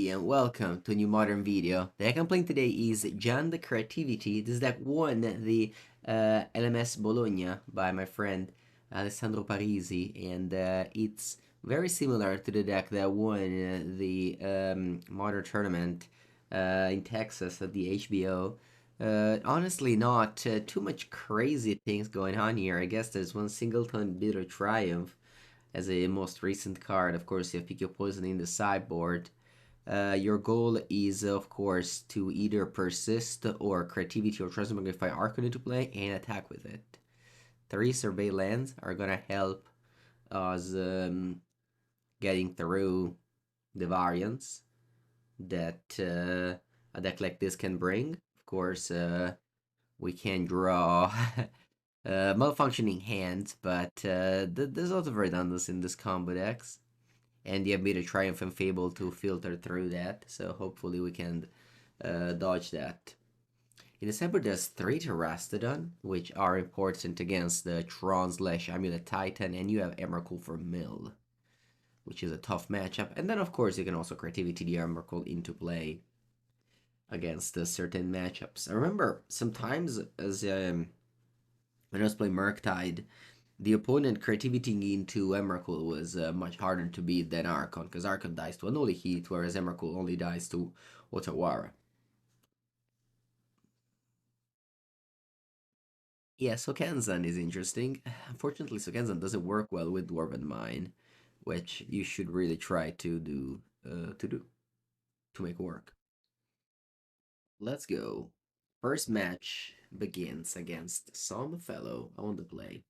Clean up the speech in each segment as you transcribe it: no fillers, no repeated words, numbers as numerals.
everybody and welcome to a new modern video. The deck I'm playing today is the Creativity. This deck won the LMS Bologna by my friend Alessandro Parisi, and it's very similar to the deck that won the modern tournament in Texas at the HBO. Honestly, not too much crazy things going on here. I guess there's one singleton Bitter Triumph as a most recent card. Of course, you have Pick Your Poison in the sideboard. Your goal is, of course, to either persist or creativity or Transmogrify Archon into play and attack with it. 3 survey lands are gonna help us getting through the variants that a deck like this can bring. Of course, we can draw malfunctioning hands, but there's a lot of redundancy in this combo decks. And you have made a Triumph and Fable to filter through that, so hopefully we can dodge that. In December, there's 3 Terastodon, which are important against the Tron/Amulet Titan, and you have Emrakul for Mill, which is a tough matchup. And then, of course, you can also Creativity the Emrakul into play against certain matchups. I remember sometimes as when I was playing Murktide, the opponent creativity into Emrakul was much harder to beat than Archon, because Archon dies to Unholy Heat, whereas Emrakul only dies to Otawara. Yeah, Sokenzan is interesting. Unfortunately, Sokenzan doesn't work well with Dwarven Mine, which you should really try to make work. Let's go. First match begins against some fellow on the play.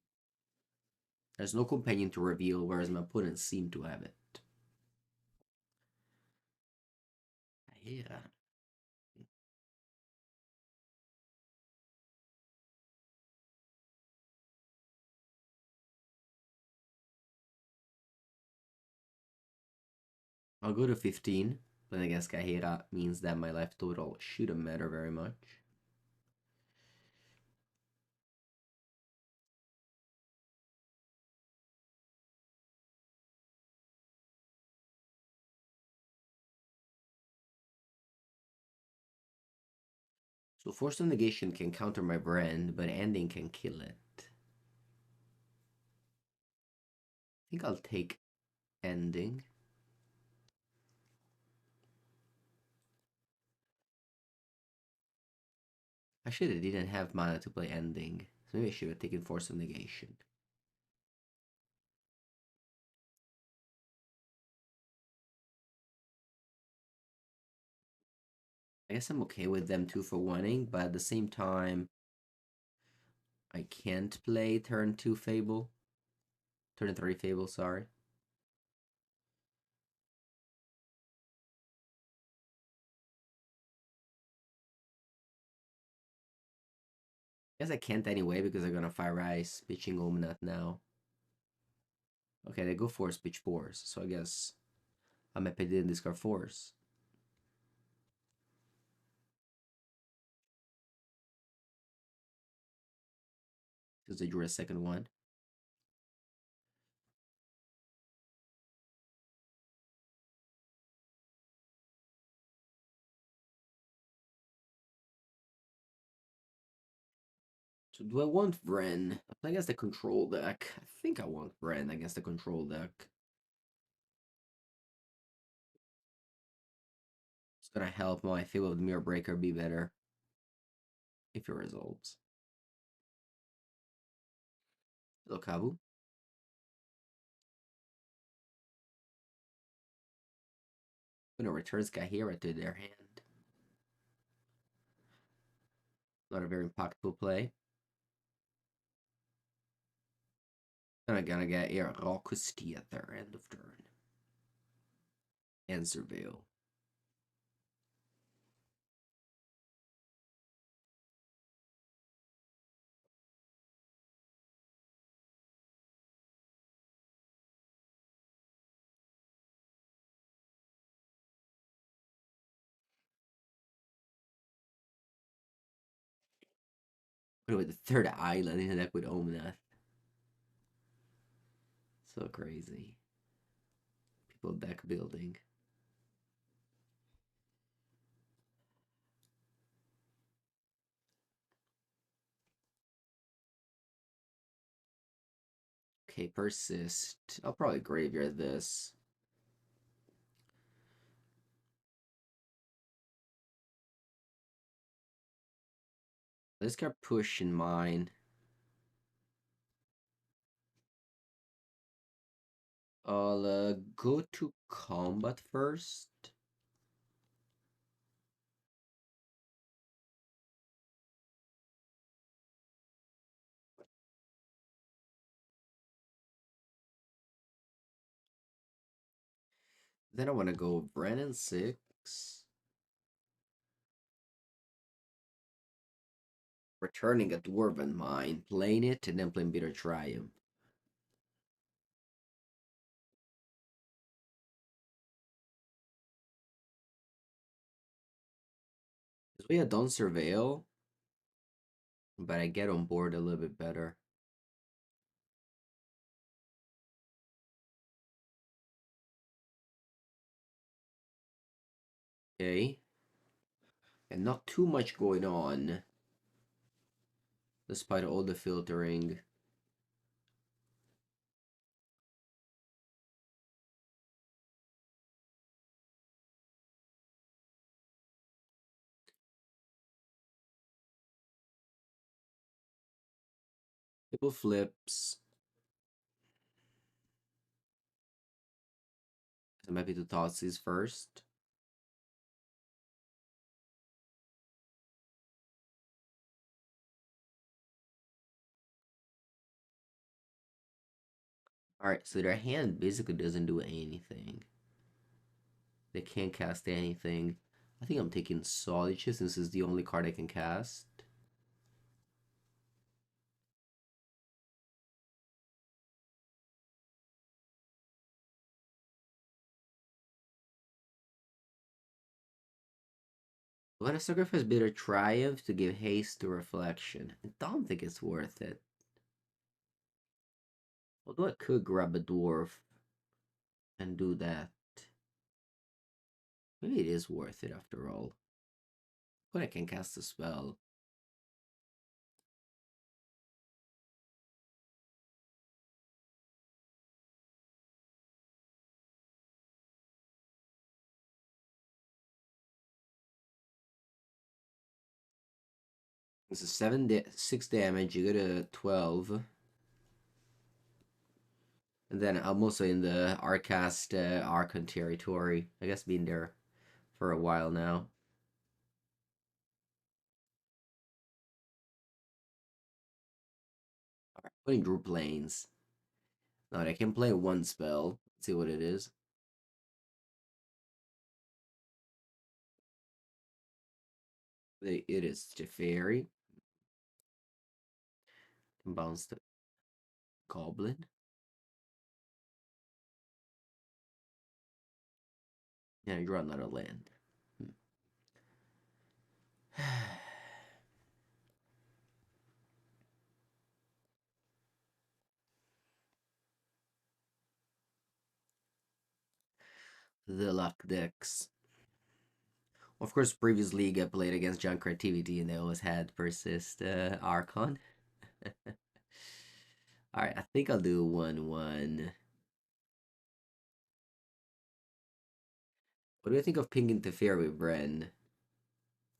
There's no companion to reveal, whereas my opponents seem to have it. Yeah. I'll go to 15. Playing against Kahira means that my life total shouldn't matter very much. So Force of Negation can counter my brand, but Ending can kill it. I think I'll take Ending. Actually, they didn't have mana to play Ending, so maybe I should have taken Force of Negation. I guess I'm okay with them 2 for 1-ing, but at the same time, I can't play turn 2 Fable. Turn 3 Fable, sorry. I guess I can't anyway because they're gonna Fire Ice, pitching Omnath now. Okay, they go Force, pitch Force, so I guess I'm happy they didn't discard Force. Because they drew a second one. So do I want Wrenn? I guess the control deck. I think I want Wrenn against the control deck. It's gonna help my Fable of the Mirror Breaker be better. If it resolves. Hello, Kabu. Gonna return Skyhera to their hand. Not a very impactful play. And I'm gonna get a Raucous Theater, end of turn. And Surveil. With the third island in the deck with Omnath. So crazy. People deck building. Okay, Persist. I'll probably graveyard this. Let's get push in mine. I'll go to combat first. Then I want to go Wrenn and Six. Returning a Dwarven Mine, playing it, and then playing Bitter Triumph. This way I don't surveil, but I get on board a little bit better. Okay. And not too much going on, despite all the filtering. People flips. So maybe to Thoughtseize first. Alright, so their hand basically doesn't do anything. They can't cast anything. I think I'm taking Solitude since it's the only card I can cast. I'm gonna sacrifice Bitter Triumph to give haste to Reflection. I don't think it's worth it. Although I could grab a Dwarf and do that. Maybe it is worth it after all. But I can cast a spell. This is 6 damage, you go to 12. And then I'm also in the Arcast Archon territory. I guess been there for a while now. Alright, putting group lanes. Now I can play one spell. Let's see what it is. It is Jafari. Can bounce the Goblin. Yeah, you draw another land. The luck decks. Of course, previous league I played against John Creativity and they always had Persist Archon. Alright, I think I'll do 1-1. What do you think of Ping Interfere with Wrenn?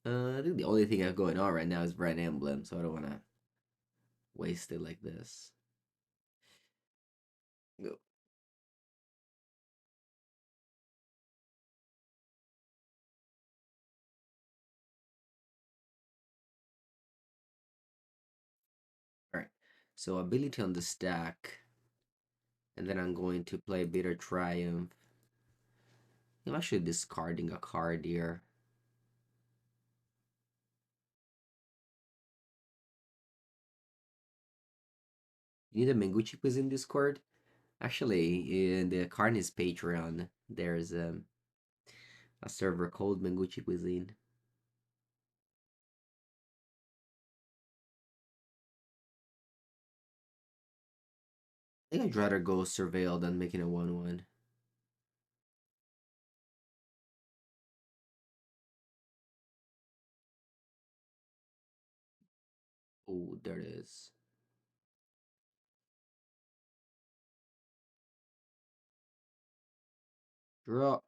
I think the only thing I have going on right now is Wrenn Emblem, so I don't want to waste it like this. Go. Alright, so ability on the stack. And then I'm going to play Bitter Triumph. I'm actually discarding a card here. You need a Mengucci quiz in Discord? Actually, in the Carney's Patreon, there's a server called Mengucci Cuisine. I think I'd rather go Surveil than making a 1-1. Oh, there it is. Draw.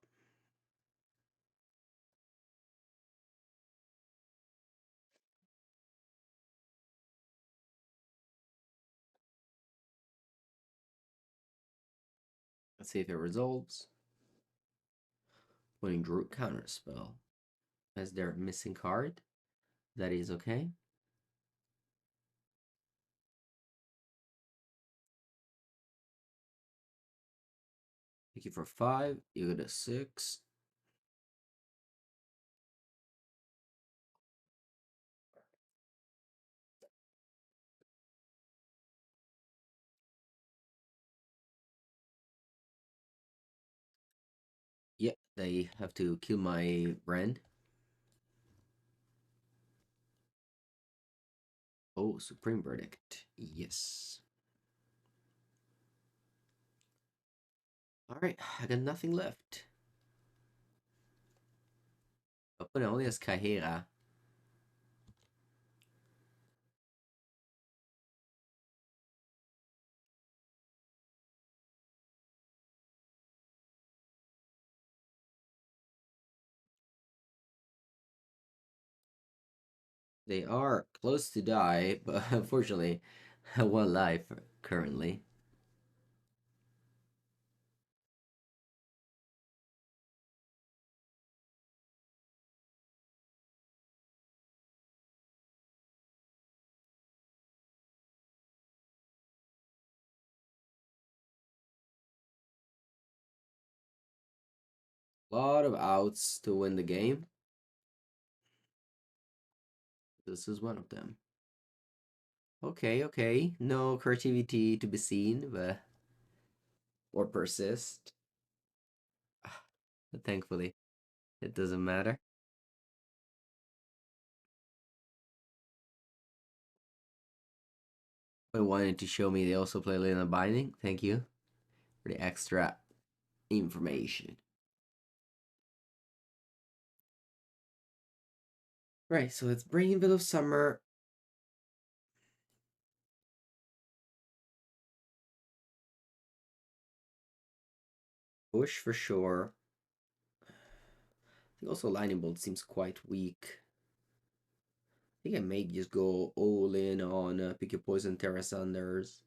Let's see if it resolves. Putting Drew counter spell. As their missing card. That is okay. Thank you for 5. You get a 6. Yeah, they have to kill my Wrenn. Oh, Supreme Verdict. Yes. Alright, I got nothing left. Opponent only has Kahera. They are close to die, but unfortunately, one life currently. A lot of outs to win the game. This is one of them. Okay, okay. No creativity to be seen, but or persist. But thankfully, it doesn't matter. I wanted to show me they also play Lena Binding. Thank you for the extra information. Right, so it's Brainville of Summer. Bush for sure. I think also Lightning Bolt seems quite weak. I think I may just go all in on Pick Your Poison Tear Asunders.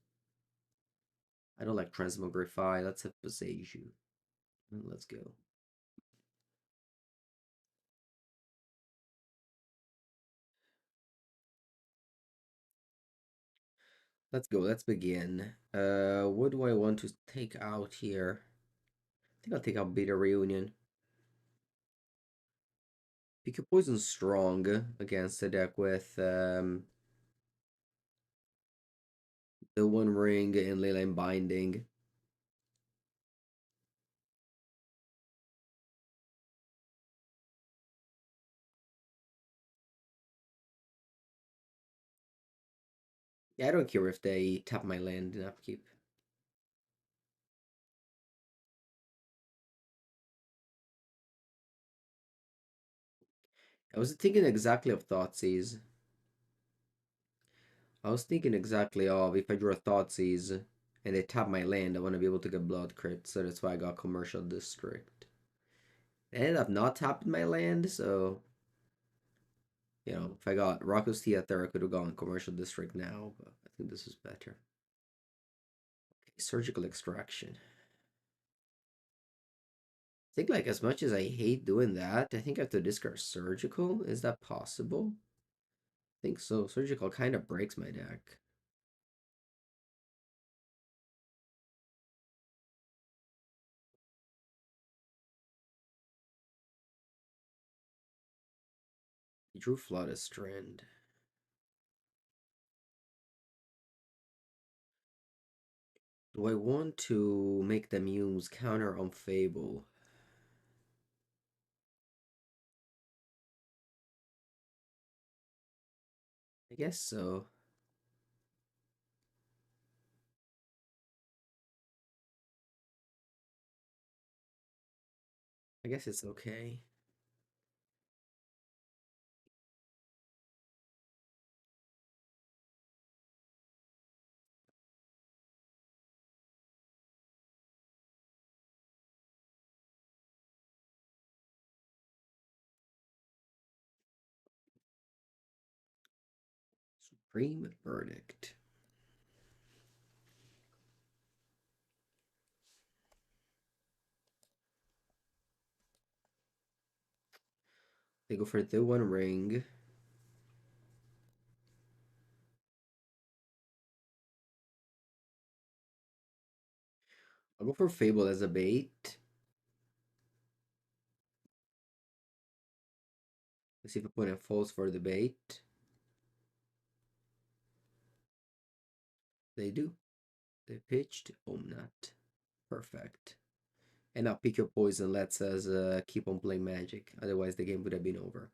I don't like Transmogrify. Let's have Boseiju. Let's go. Let's go. Let's begin. What do I want to take out here? I think I'll take out Beta Reunion. Pick Your Poison strong against the deck with the One Ring and Leyline Binding. Yeah, I don't care if they tap my land in upkeep. I was thinking exactly of Thoughtseize. I was thinking exactly of if I draw a Thoughtseize and they tap my land, I want to be able to get Blood Crypt, so that's why I got Commercial District. They ended up not tapping my land, so if I got Raucous Theater, I could have gone Commercial District now, but I think this is better. Okay, Surgical Extraction. I think like as much as I hate doing that, I think I have to discard Surgical. Is that possible? I think so. Surgical kind of breaks my deck. He drew Flooded Strand. Do I want to make them use counter on Fable? I guess so. I guess it's okay. Supreme Verdict. They go for the One Ring. I'll go for Fable as a bait. Let's see if opponent falls for the bait. They do. They pitched Omnath. Perfect. And now pick your poison lets us keep on playing Magic. Otherwise the game would have been over.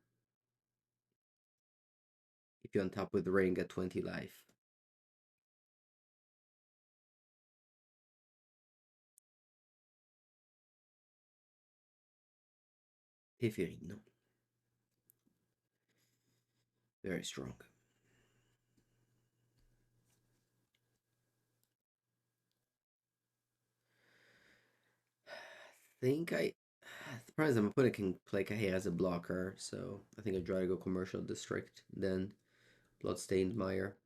If you're on top with Ring at 20 life. Peferino. Very strong. Think I surprised I'm opponent can play Kahe as a blocker, so I think I'd try to go Commercial District, then Bloodstained Mire.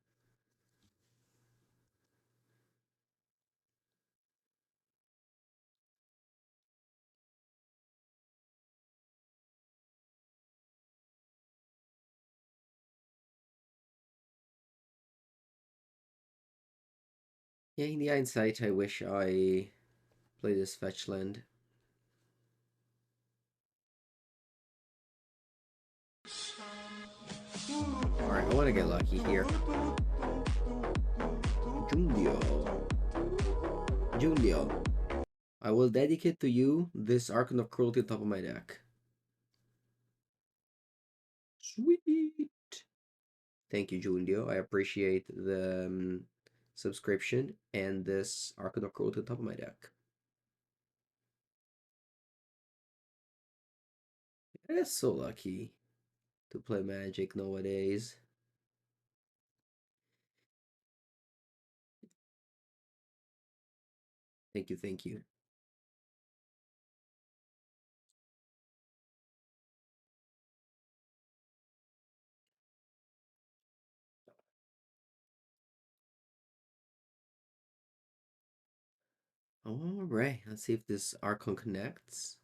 Yeah, in the hindsight, I wish I played this fetch land. Alright, I want to get lucky here. Julio. I will dedicate to you this Archon of Cruelty on top of my deck. Sweet. Thank you, Julio. I appreciate the subscription and this Archon of Cruelty on top of my deck. It is so lucky to play Magic nowadays. Thank you, thank you. Alright, let's see if this Archon connects.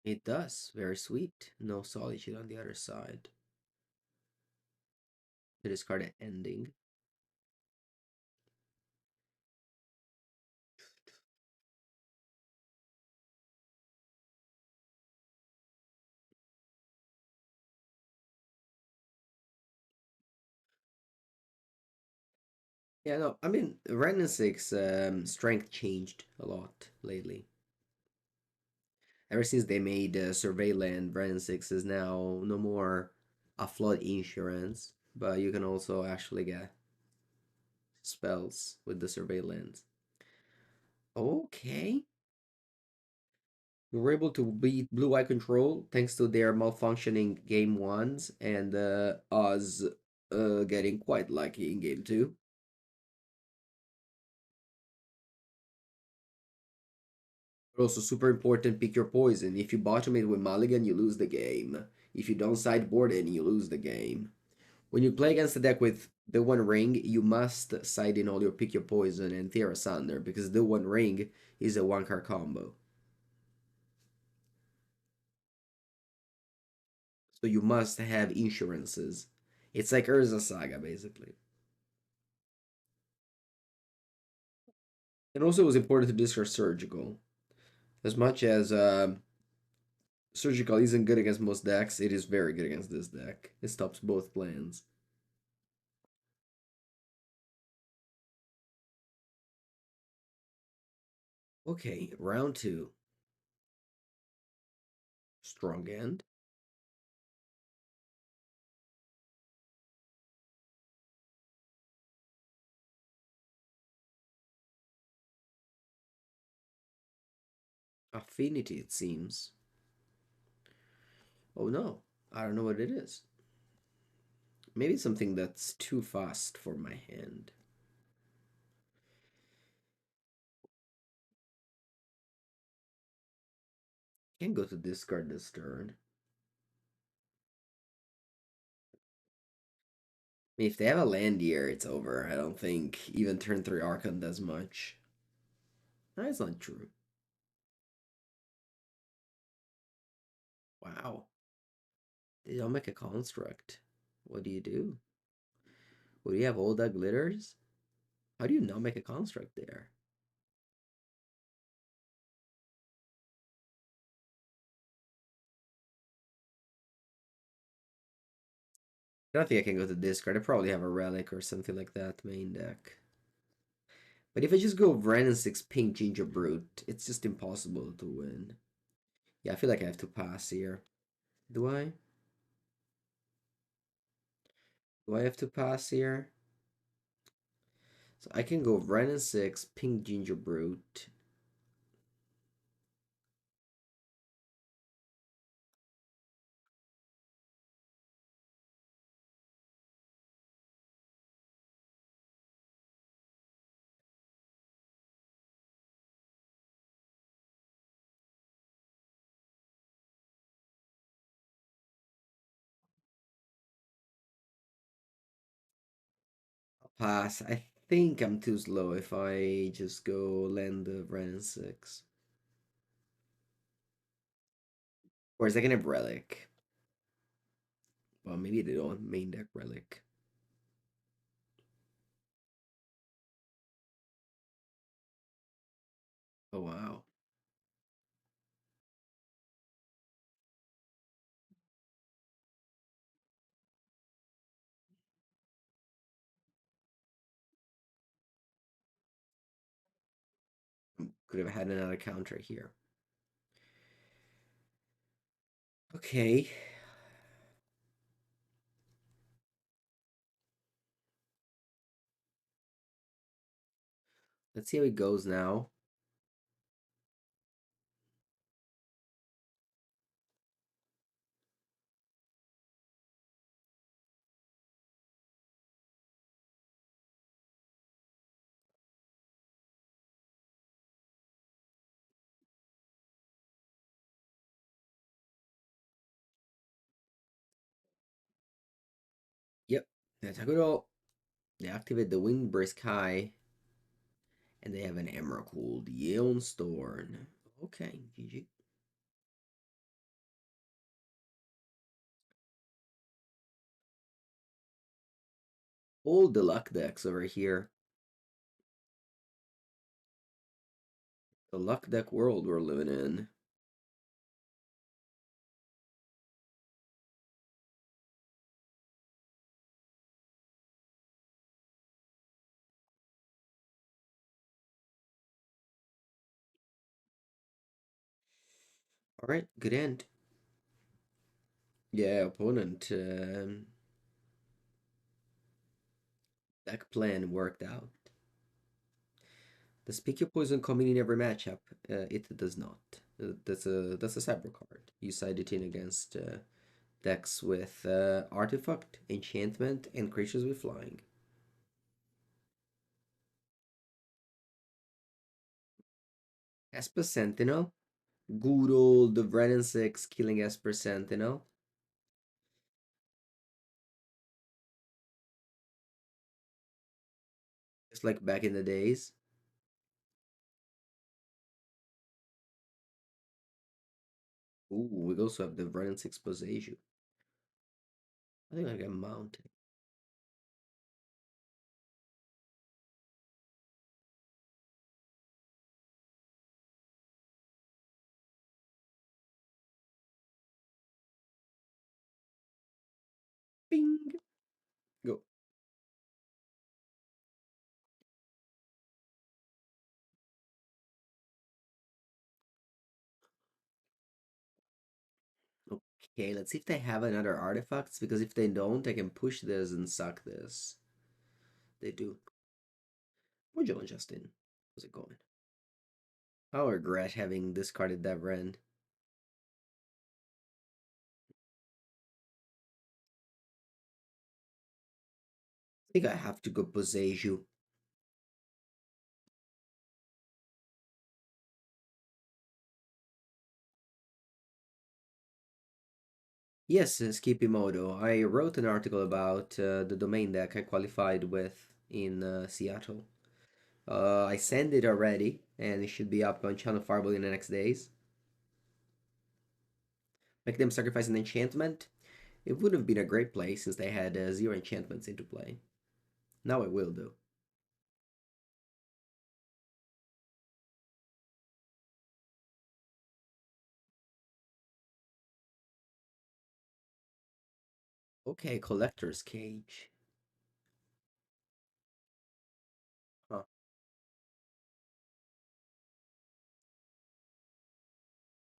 It does. Very sweet. No Solitude on the other side. To discard an ending. Yeah, no, I mean, Wrenn and Six strength changed a lot lately. Ever since they made Surveillant, Wrenn and Six is now no more a flood insurance, but you can also actually get spells with the Surveillant. Okay. We were able to beat Blue Eye Control thanks to their malfunctioning game ones and us getting quite lucky in game two. Also, super important, pick your poison. If you bottom it with Mulligan, you lose the game. If you don't sideboard it, you lose the game. When you play against a deck with the One Ring, you must side in all your pick your poison and Tear Asunder because the One Ring is a one card combo. So you must have insurances. It's like Urza Saga, basically. And also, it was important to discard Surgical. As much as Surgical isn't good against most decks, it is very good against this deck. It stops both plans. Okay, round two. Strong end. Affinity, it seems. Oh no, I don't know what it is. Maybe something that's too fast for my hand. Can't go to discard this turn. I mean, if they have a land here, it's over. I don't think even turn 3 Archon does much. That's not true. Wow. They don't make a construct. What do you do? What do you have? All that glitters? How do you not make a construct there? I don't think I can go to discard. I probably have a relic or something like that main deck. But if I just go Wrenn and Six Pink Ginger Brute, it's just impossible to win. Yeah, I feel like I have to pass here. Do I? Do I have to pass here? So I can go Wrenn and Six Pink Ginger Brute. I'll pass. I think I'm too slow if I just go land the Wrenn and Six. Or is I can have Relic? Well, maybe they don't main deck Relic. Oh wow. Could have had another counter here. Okay. Let's see how it goes now. Yep. That's a good old. They activate the Wind Brisk High, and they have an Emrakul, the Aeons Thorn. Okay, GG. All the luck decks over here. The luck deck world we're living in. All right, good end. Yeah, opponent deck plan worked out. Does pick your poison coming in every matchup? It does not. That's a cyber card. You side it in against decks with artifact, enchantment, and creatures with flying. Esper Sentinel. Good old the Wrenn and Six killing Esper Sentinel. Just like back in the days. Ooh, we also have the Wrenn and Six Boseiju. I think I got mounted. Bing! Go. Okay, let's see if they have another artifacts, because if they don't, I can push this and suck this. They do. We're Joe and Justin. How's it going? I'll regret having discarded that Wrenn. I think I have to go Boseiju. Yes, Skipimoto. I wrote an article about the domain deck I qualified with in Seattle. I sent it already, and it should be up on Channel Fireball in the next days. Make them sacrifice an enchantment. It would have been a great play since they had zero enchantments into play. Now it will do. Okay, Collector's Cage. Huh.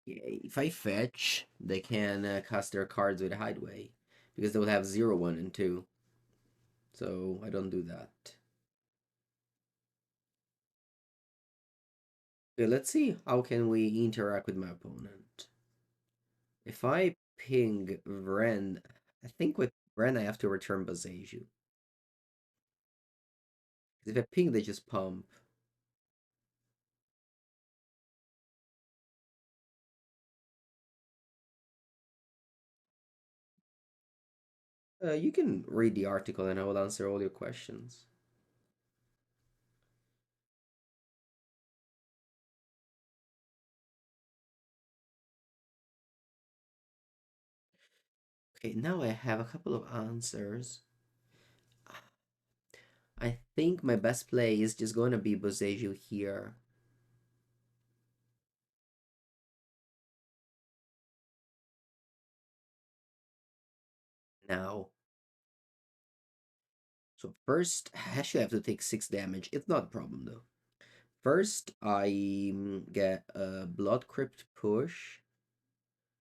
Yeah, if I fetch, they can cast their cards with Hideaway because they will have 0, 1, and 2. So I don't do that. Okay, let's see how can we interact with my opponent. If I ping Wrenn, I think with Wrenn I have to return Boseiju. If I ping, they just pump. You can read the article and I will answer all your questions. Okay, now I have a couple of answers. I think my best play is just going to be Boseiju here. Now. So first, I actually have to take 6 damage. It's not a problem though. First, I get a Blood Crypt push.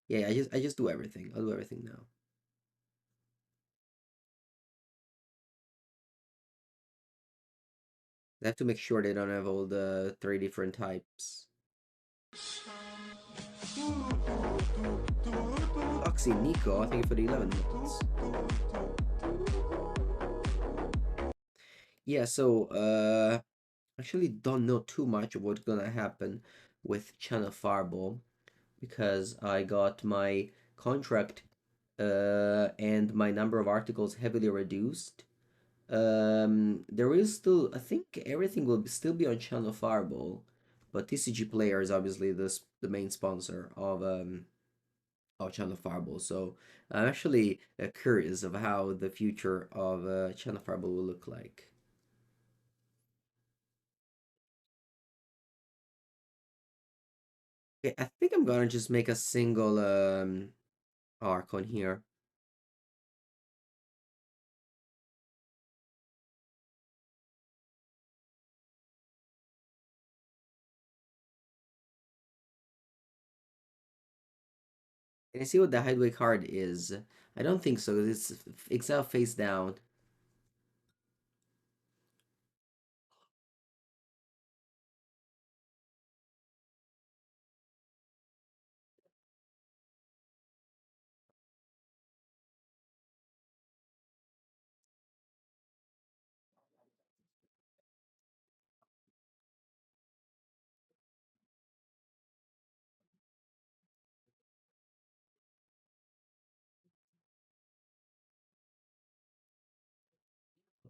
Yeah, I just do everything. I'll do everything now. I have to make sure they don't have all the 3 different types. Oxy Nico, thank you for the 11 months. Yeah, so actually don't know too much of what's gonna happen with Channel Fireball because I got my contract and my number of articles heavily reduced. There is still, I think everything will still be on Channel Fireball, but TCG Player is obviously the main sponsor of Channel Fireball. So I'm actually curious of how the future of Channel Fireball will look like. Okay, I think I'm gonna just make a single Archon here. Can I see what the Hideaway card is? I don't think so. It's Exile face down.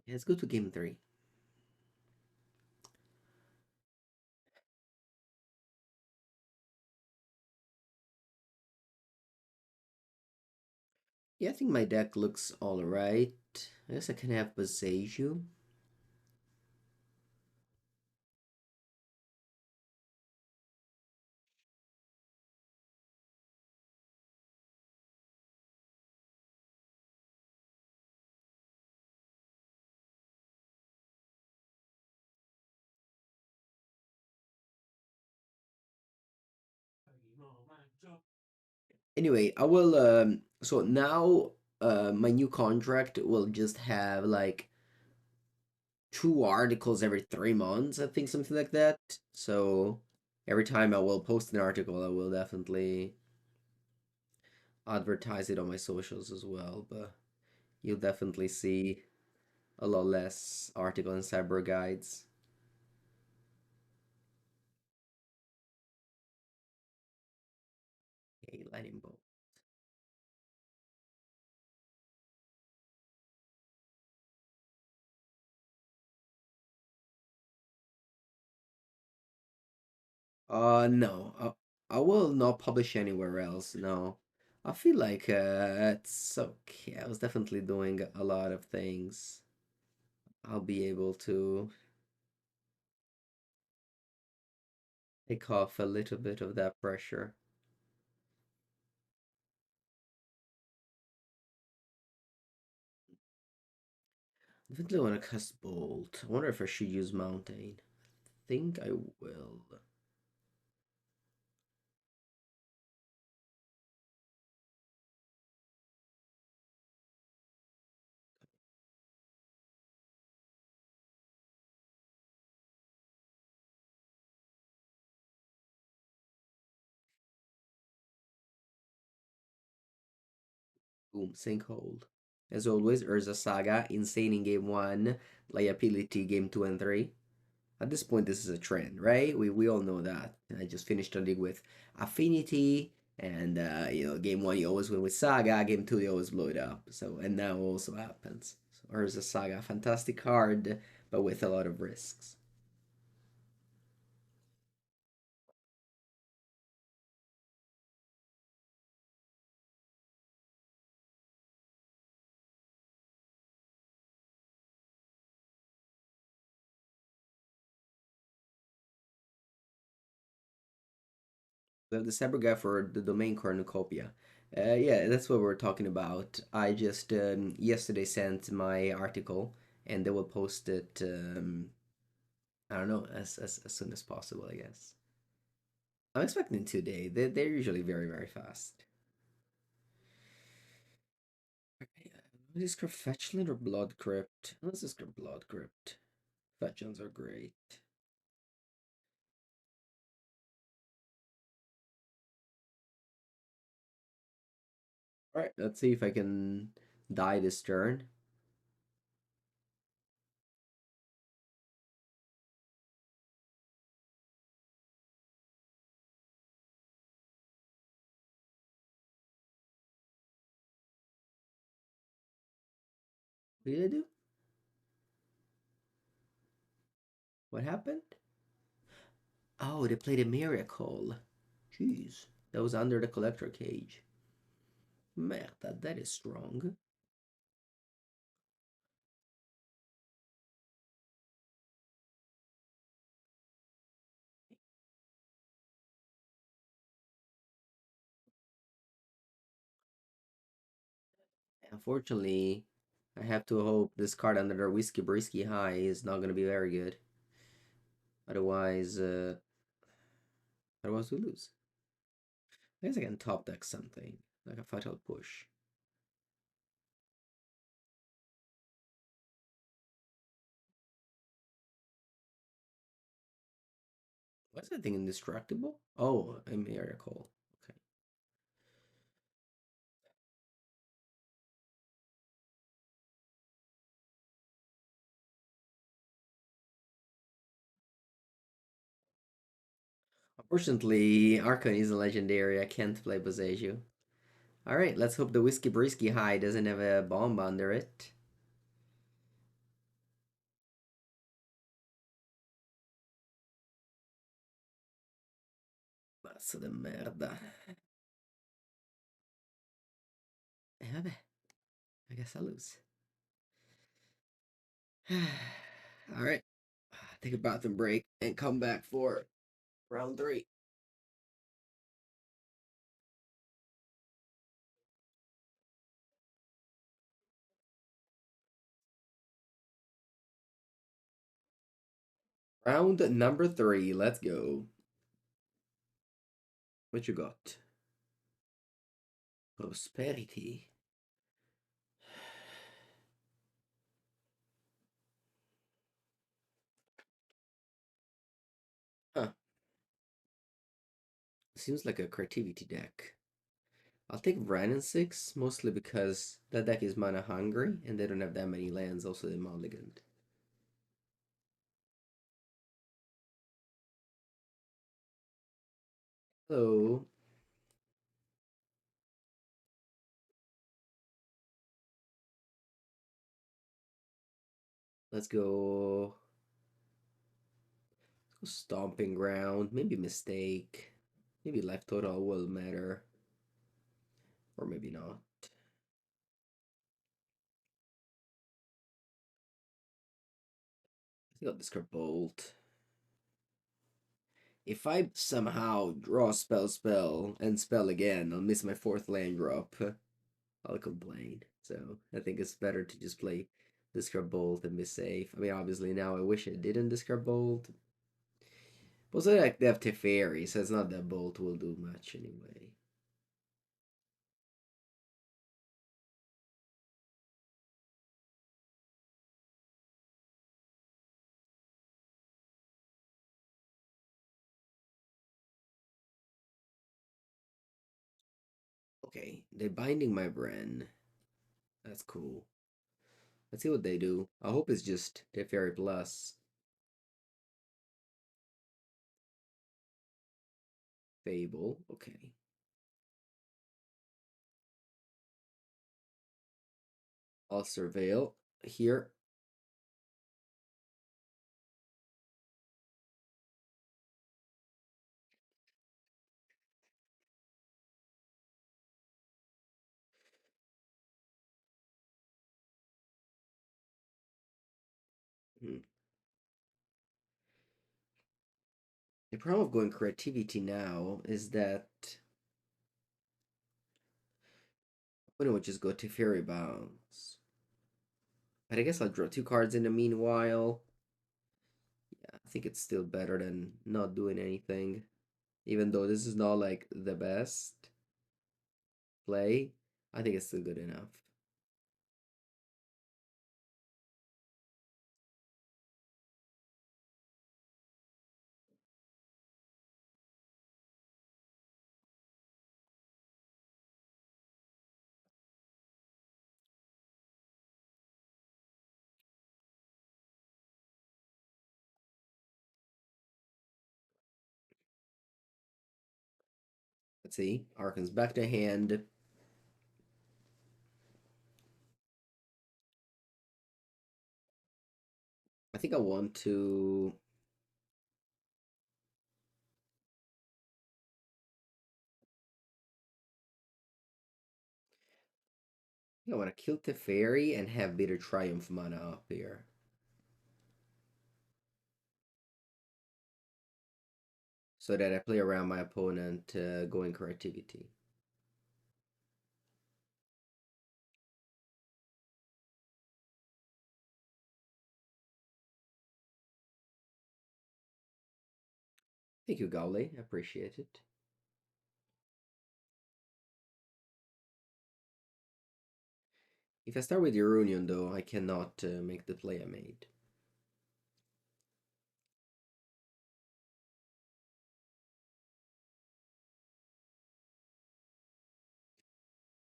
Okay, let's go to game 3. Yeah, I think my deck looks alright. I guess I can have Boseiju. Anyway, I will so now my new contract will just have like 2 articles every 3 months, I think something like that. So every time I will post an article, I will definitely advertise it on my socials as well, but you'll definitely see a lot less article and cyber guides. Okay, lightning bolt. No. I will not publish anywhere else. No. I feel like it's okay. I was definitely doing a lot of things. I'll be able to take off a little bit of that pressure. Definitely want to cast Bolt. I wonder if I should use Mountain. Think I will. Boom, Sinkhole. As always, Urza Saga, insane in game 1, liability game 2 and 3. At this point, this is a trend, right? We all know that. I just finished a league with Affinity, and game 1 you always win with Saga, game 2 you always blow it up. So, and now also happens. So, Urza Saga, fantastic card, but with a lot of risks. The Cyber guy for the domain cornucopia. Yeah, that's what we're talking about. I just yesterday sent my article, and they will post it. I don't know, as soon as possible, I guess. I'm expecting today. They're usually very fast. Okay, is this Fetchland or Blood Crypt? Let's just go Blood Crypt. Fetchlands are great. All right, let's see if I can die this turn. What did I do? What happened? Oh, they played a miracle. Jeez, that was under the collector cage. Merda, that is strong. Unfortunately, I have to hope this card under the Whiskey Brisky High is not going to be very good. Otherwise, otherwise we lose. I guess I can top deck something, like a Fatal Push. What's that thing indestructible? Oh, a miracle. Okay. Unfortunately, Archon is a legendary. I can't play Boseiju. Alright, let's hope the Whiskey Brisky High doesn't have a bomb under it. Mazzo de merda. E vabbè, I guess I lose. Alright, take a bathroom break and come back for round 3. Round number 3, let's go. What you got? Prosperity. Huh. Seems like a creativity deck. I'll take Wrenn and Six, mostly because that deck is mana hungry and they don't have that many lands, also the mulligan. So let's go Stomping Ground, maybe Mistake, maybe Life Total will matter, or maybe not. I think I'll discard Bolt. If I somehow draw spell, and spell again, I'll miss my fourth land drop. I'll complain. So I think it's better to just play discard Bolt and be safe. I mean, obviously now I wish I didn't discard Bolt. But also like they have Teferi, so it's not that Bolt will do much anyway. Okay, they're binding my Wrenn. That's cool. Let's see what they do. I hope it's just Teferi Plus. Fable, okay. I'll surveil here. Hmm. The problem of going creativity now is that I would just go Teferi Bounce. But I guess I'll draw two cards in the meanwhile. Yeah, I think it's still better than not doing anything. Even though this is not like the best play, I think it's still good enough. Let's see. Archon's back to hand. I think I want to. I want to kill Teferi and have Bitter Triumph mana up here. So that I play around my opponent going creativity. Thank you, Gaulle. I appreciate it. If I start with Uronian, though, I cannot make the play I made.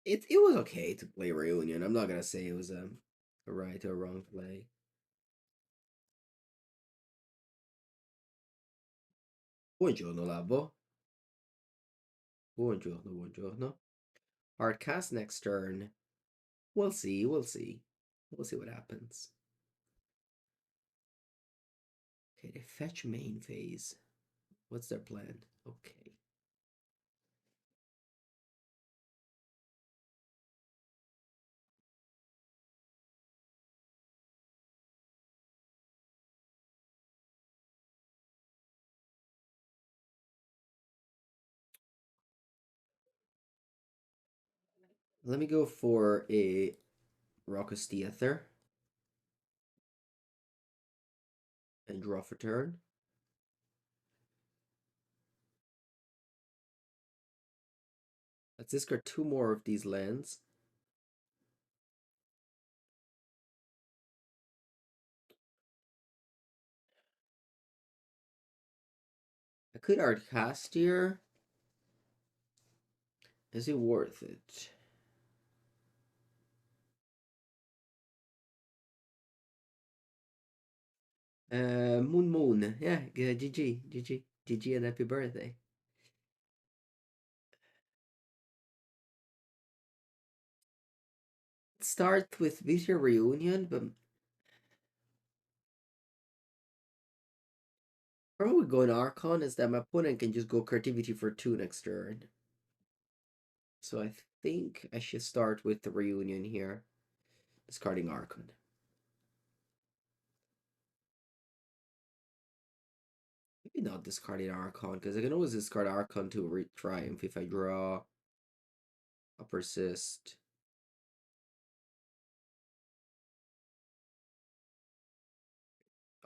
It was okay to play Reunion. I'm not gonna say it was a right or wrong play. Buongiorno, Labo. Buongiorno, buongiorno. Hard cast next turn. We'll see, we'll see. We'll see what happens. Okay, they fetch main phase. What's their plan? Okay. Let me go for a Raucous Theater and draw for turn. Let's discard two more of these lands. I could art cast here. Is it worth it? Moon. Yeah, GG, GG, GG, and happy birthday. Start with Vita Reunion, but Problem with going Archon is that my opponent can just go Creativity for 2 next turn. So I think I should start with the Reunion here. Discarding Archon. Maybe not discarding Archon, because I can always discard Archon to Triumph if I draw a Persist.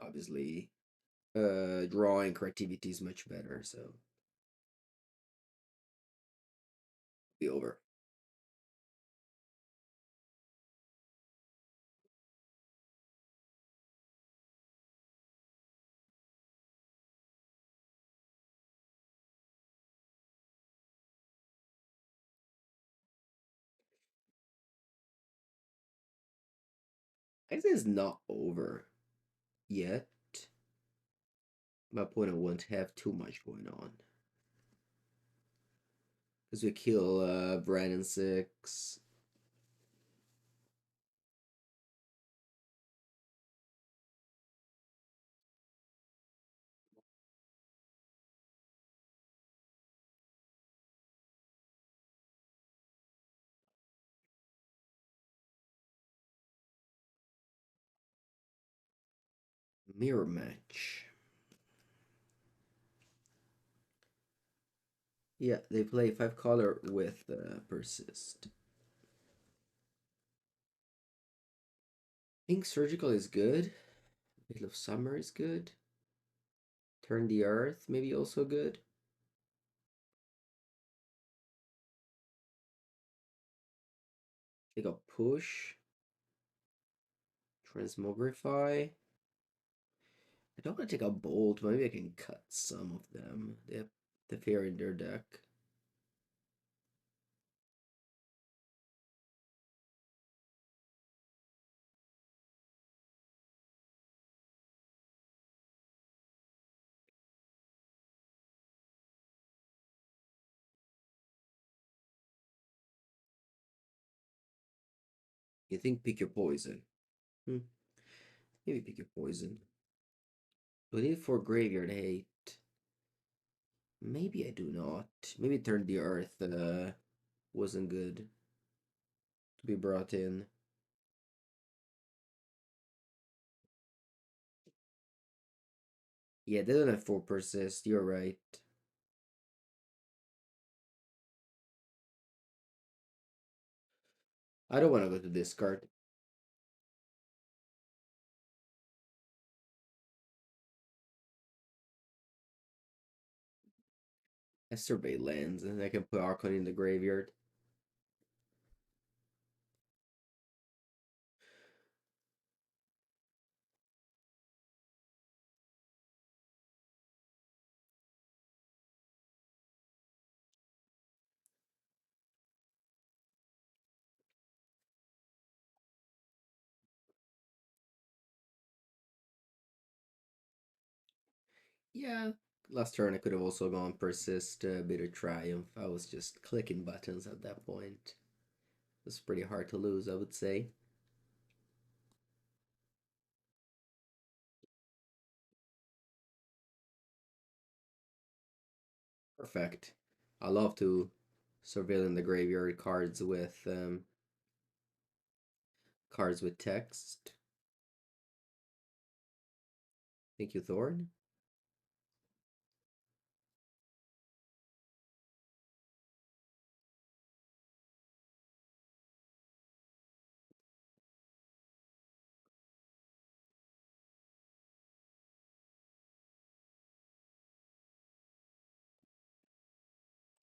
Obviously, drawing Creativity is much better, so be over. I think it's not over yet. My opponent won't have too much going on. Because we kill Wrenn and Six. Mirror match. Yeah, they play 5 color with Persist. I think Surgical is good. Middle of Summer is good. Turn the Earth, maybe also good. Take a push. Transmogrify. I don't want to take a bolt, but maybe I can cut some of them. They have the fear in their deck. You think pick your poison. Maybe pick your poison. Do I need 4 graveyard hate? Maybe I do not. Maybe turn the earth wasn't good to be brought in. Yeah, they don't have 4 persist, you're right. I don't want to go to discard. I survey lands and I can put Archon in the graveyard. Yeah, last turn I could have also gone persist, a bit of triumph. I was just clicking buttons at that point. It was pretty hard to lose, I would say. Perfect. I love to surveil in the graveyard cards with text. Thank you, Thorn.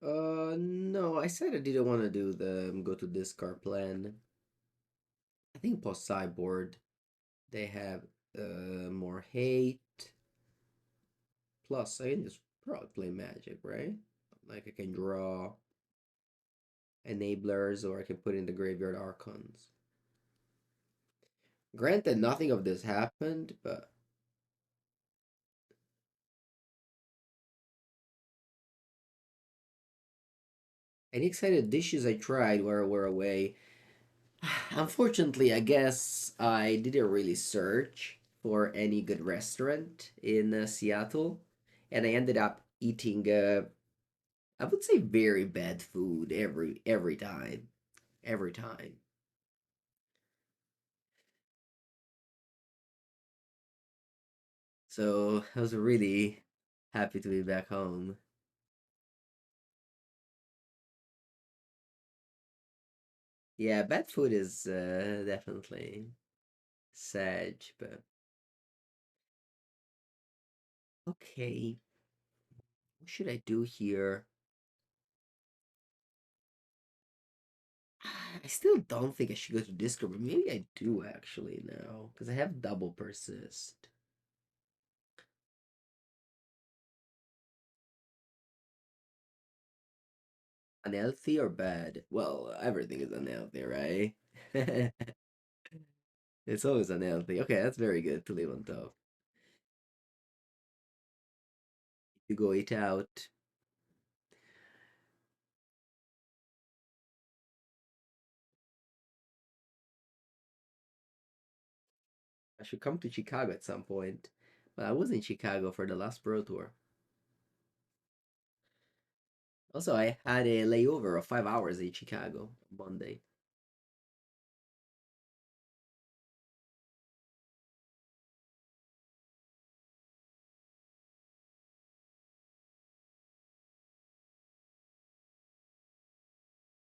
No, I said I didn't want to do the go to discard plan. I think post sideboard they have more hate. Plus, I can just probably play magic, right? Like I can draw enablers or I can put in the graveyard archons. Granted, nothing of this happened, but any excited dishes I tried were away. Unfortunately, I guess I didn't really search for any good restaurant in Seattle. and I ended up eating I would say very bad food every time. Every time. So I was really happy to be back home. Yeah, bad food is definitely sad, but okay. What should I do here? I still don't think I should go to disco, but maybe I do actually now because I have double persist. Unhealthy or bad? Well, everything is unhealthy, right? It's always unhealthy. Okay, that's very good to leave on top. You go eat out. I should come to Chicago at some point. Well, I was in Chicago for the last Pro Tour. Also, I had a layover of 5 hours in Chicago on Monday.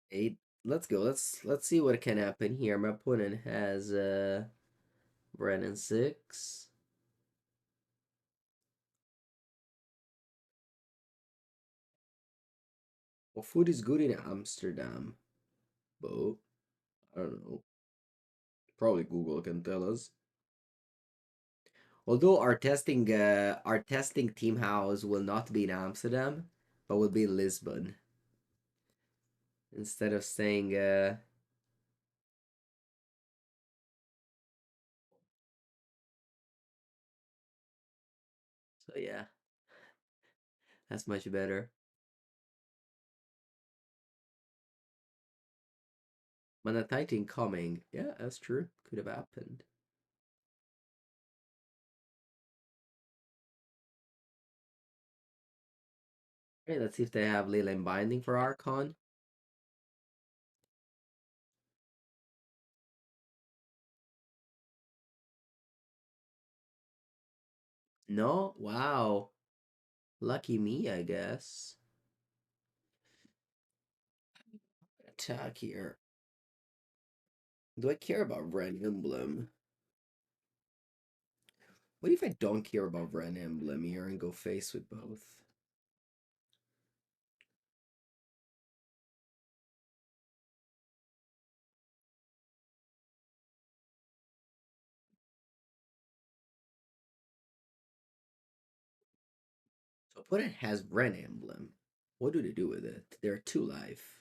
Hey, let's go. Let's see what can happen here. My opponent has Wrenn and Six. Well, food is good in Amsterdam, but I don't know. Probably Google can tell us. Although our testing team house will not be in Amsterdam, but will be in Lisbon instead of saying. So yeah, that's much better. Manatighting coming. Yeah, that's true. Could have happened. Okay, let's see if they have Leyline Binding for Archon. No? Wow. Lucky me, I guess. Attack here. Do I care about Ren Emblem? What if I don't care about Ren Emblem here and go face with both? So opponent has Ren Emblem. What do they do with it? They're 2 life.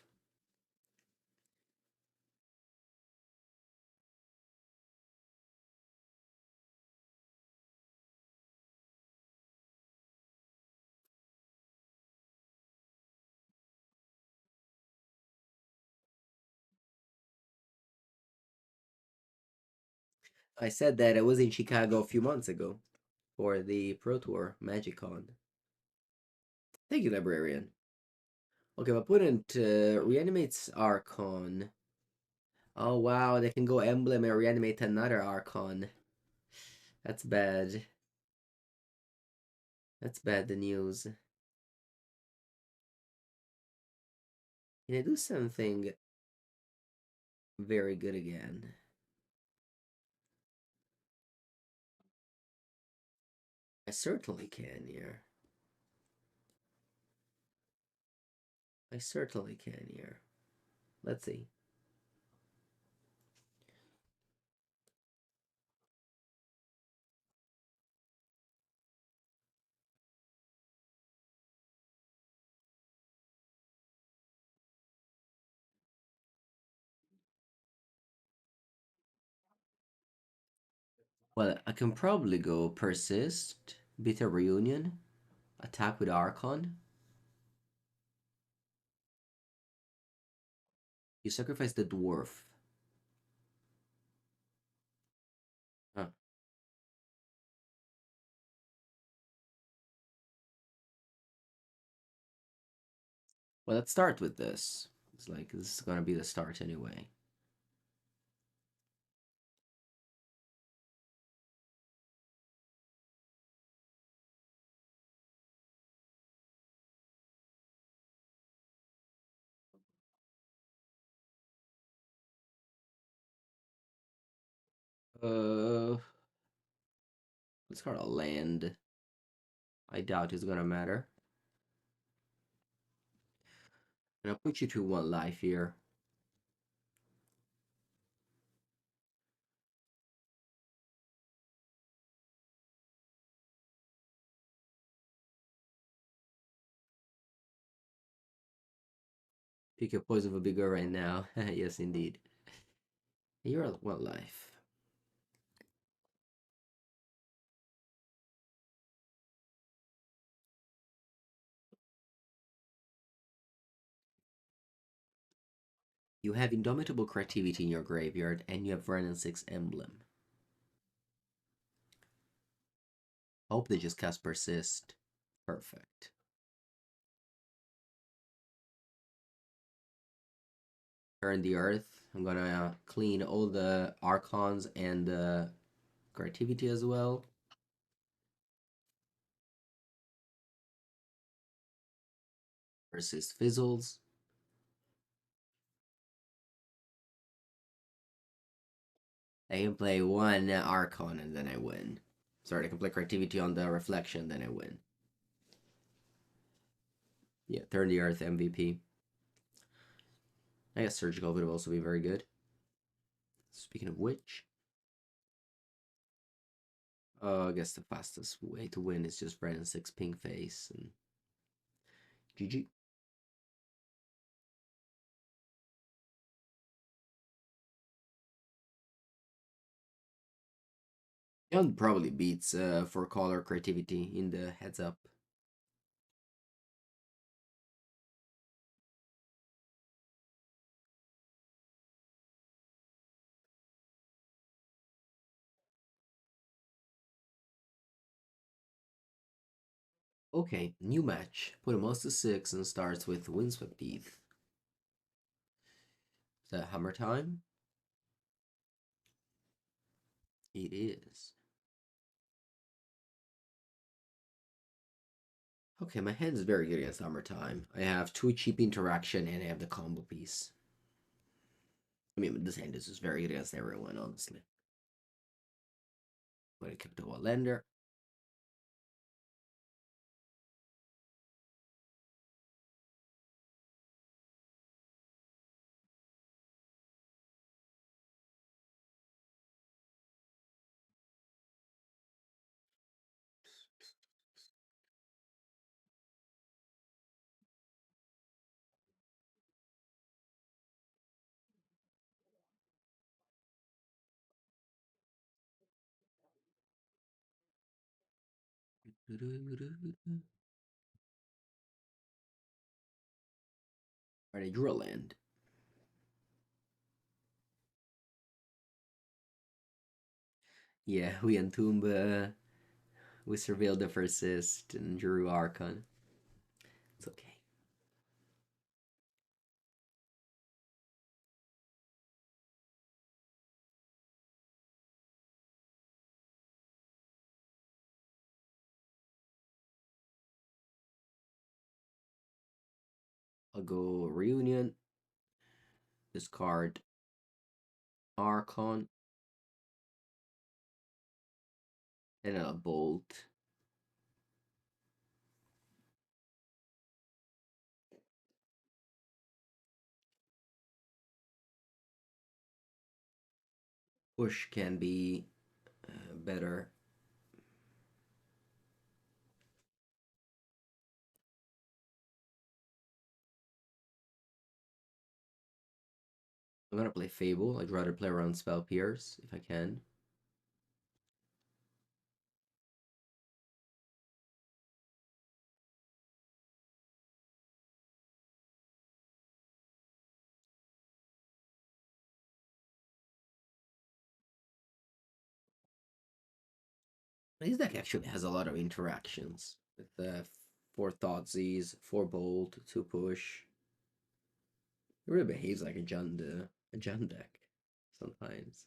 I said that I was in Chicago a few months ago for the Pro Tour MagicCon. Thank you, Librarian. Okay, my opponent reanimates Archon. Oh wow, they can go Emblem and reanimate another Archon. That's bad. That's bad the news. Can I do something very good again? I certainly can here. I certainly can here. Let's see. Well, I can probably go Persist, Bitter Reunion, attack with Archon. You sacrifice the dwarf. Huh. Well, let's start with this. It's like this is gonna be the start anyway. Uh, let's call it a land. I doubt it's gonna matter. And I'll put you to 1 life here. Pick a poison of bigger right now. Yes, indeed. You're at 1 life. You have Indomitable Creativity in your graveyard, and you have Wrenn and Six emblem. Hope they just cast Persist. Perfect. Turn the earth. I'm gonna clean all the Archons and the Creativity as well. Persist fizzles. I can play 1 Archon and then I win. Sorry, I can play Creativity on the Reflection, then I win. Yeah, turn the earth MVP. I guess Surgical would also be very good. Speaking of which, I guess the fastest way to win is just Wrenn and Six ping face and GG. Yon probably beats 4 color Creativity in the heads up. Okay, new match. Put a mouse to 6 and starts with Windswept Teeth. Is that hammer time? It is. Okay, my hand is very good against hammer time. I have 2 cheap interaction and I have the combo piece. I mean, this hand is just very good against everyone, honestly. I'm gonna keep the wall lender. Alright, I drew a land. Yeah, we entomb, we surveilled the Persist and drew Archon. It's okay. I'll go Reunion, discard Archon, and then a Bolt. Push can be better. I'm gonna play Fable. I'd rather play around Spell Pierce if I can. His deck actually has a lot of interactions with 4 Thoughtseize, 4 Bolt, 2 Push. It really behaves like a Jund deck sometimes.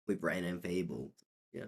With Wrenn and Fable. Yeah.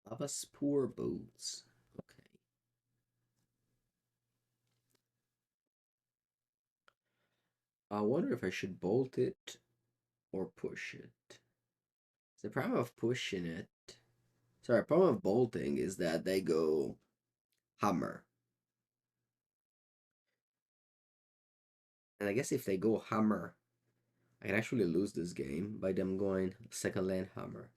Lava Spore Boots. Okay. I wonder if I should bolt it or push it. The problem of pushing it. Sorry, the problem of bolting is that they go hammer. And I guess if they go hammer, I can actually lose this game by them going second land hammer.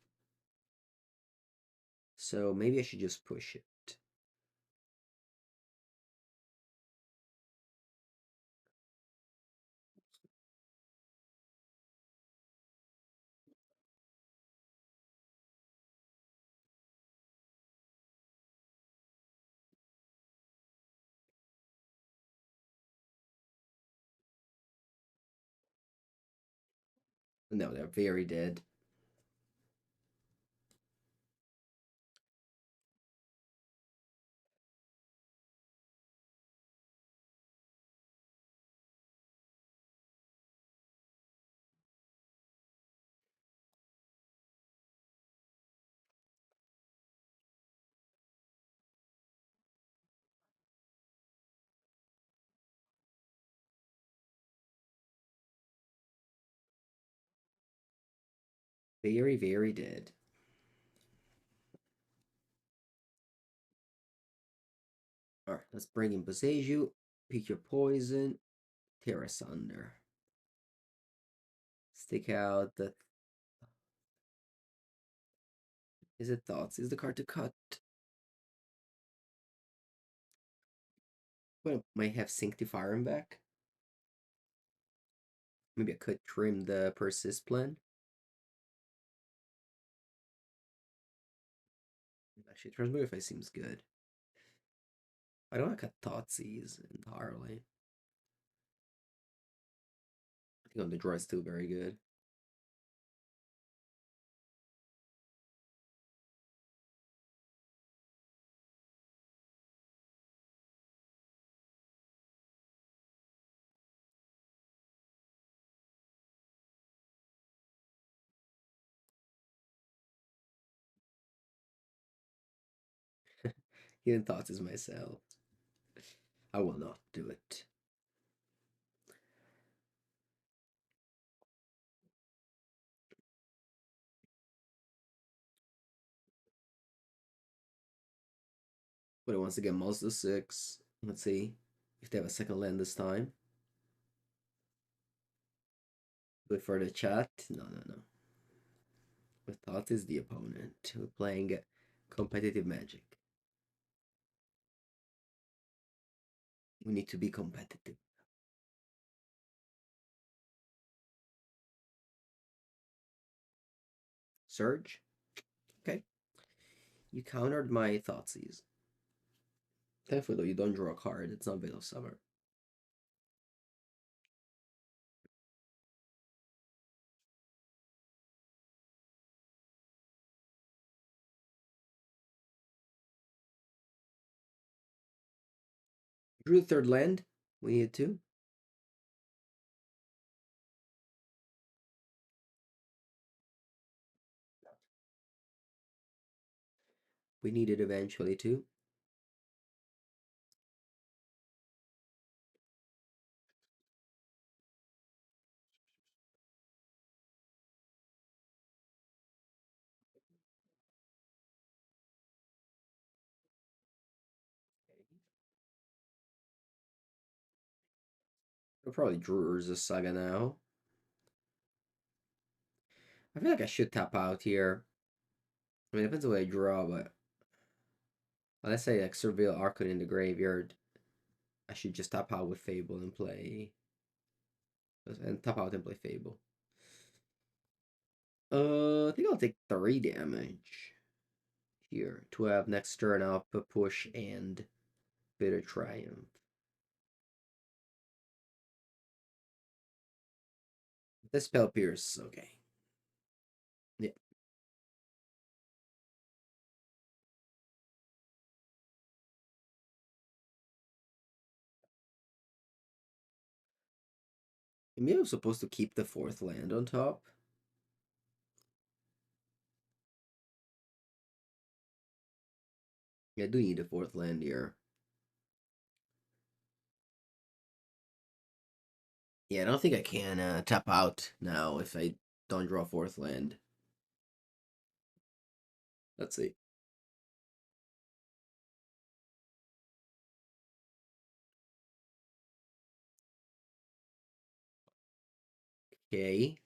So maybe I should just push it. No, they're very dead. Very, very dead. Alright, let's bring in Boseiju. Pick your poison. Tear Asunder. Stick out the. Is it Thoughts? Is the card to cut? Well, might have Sanctify him back. Maybe I could trim the Persist plan. Actually, Transmogrify seems good. I don't like a Thoughtseize entirely. I think on the draw is still very good. Hidden Thoughts is myself. I will not do it. But it wants to get Mazda 6. Let's see if they have a second land this time. Wait for the chat. No, no, no. With Thought is the opponent. We're playing competitive Magic. We need to be competitive. Surge. Okay. You countered my Thoughtseize. Thankfully, though, you don't draw a card. It's not Veil of Summer. Drew the third land. We needed two. We needed eventually two. I'll probably drew Urza Saga now. I feel like I should tap out here. I mean, it depends on what I draw, but unless I like surveil Archon in the graveyard, I should just tap out with Fable and play tap out and play Fable. I think I'll take 3 damage here to have next turn up a push and Bitter Triumph. The spell pierce, okay. Yeah. Maybe I was supposed to keep the 4th land on top. Yeah, I do need a 4th land here. Yeah, I don't think I can tap out now if I don't draw 4th land. Let's see. Okay.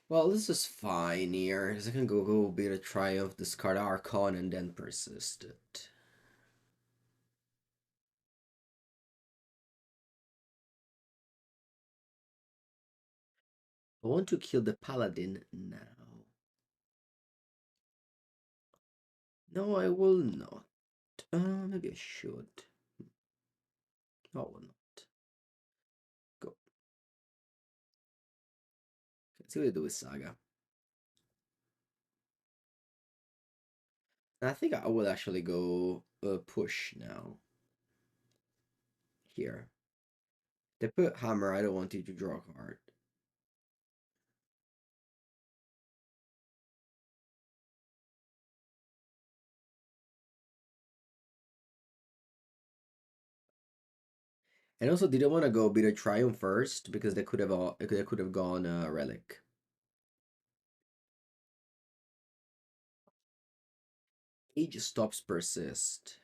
Well, this is fine here. I can go Bitter Triumph, discard Archon, and then persist it. I want to kill the Paladin now. No, I will not. Maybe I should. No, I will not. Go. Let's see what I do with Saga. I think I will actually go push now. Here. They put Hammer, I don't want you to draw a card. And also didn't want to go Bitter Triumph first because they could have gone Relic. He just stops Persist.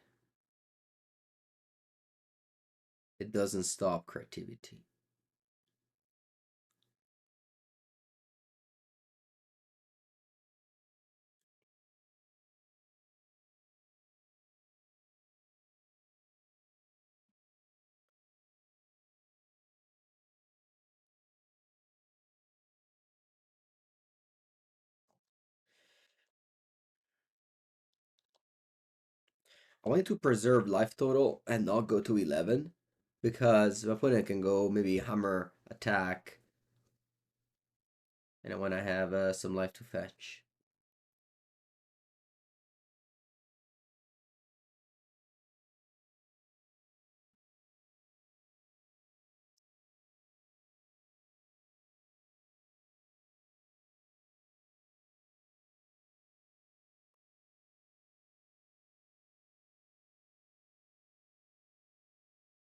It doesn't stop Creativity. I wanted to preserve life total and not go to 11 because my opponent can go maybe Hammer, attack, and I want to have some life to fetch.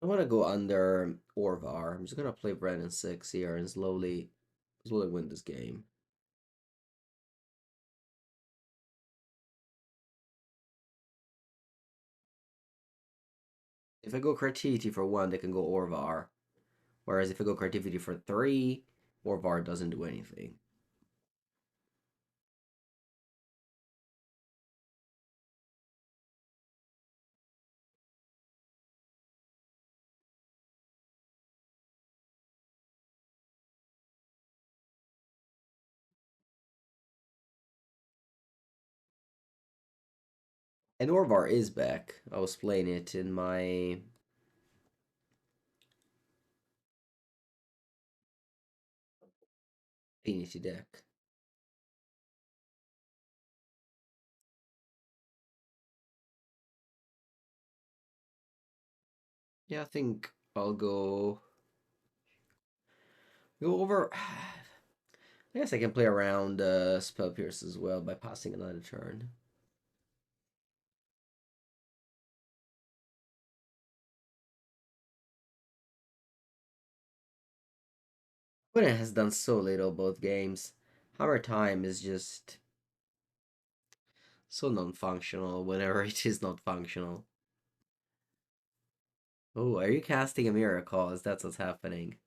I want to go under Orvar. I'm just gonna play Wrenn and Six here and slowly win this game. If I go Creativity for 1, they can go Orvar. Whereas if I go Creativity for 3, Orvar doesn't do anything. And Orvar is back. I was playing it in my Affinity deck. Yeah, I think I'll go over. I guess I can play around Spell Pierce as well by passing another turn. Opponent has done so little both games. Hammer Time is just so non-functional whenever it is not functional. Oh, are you casting a Miracle? That's what's happening.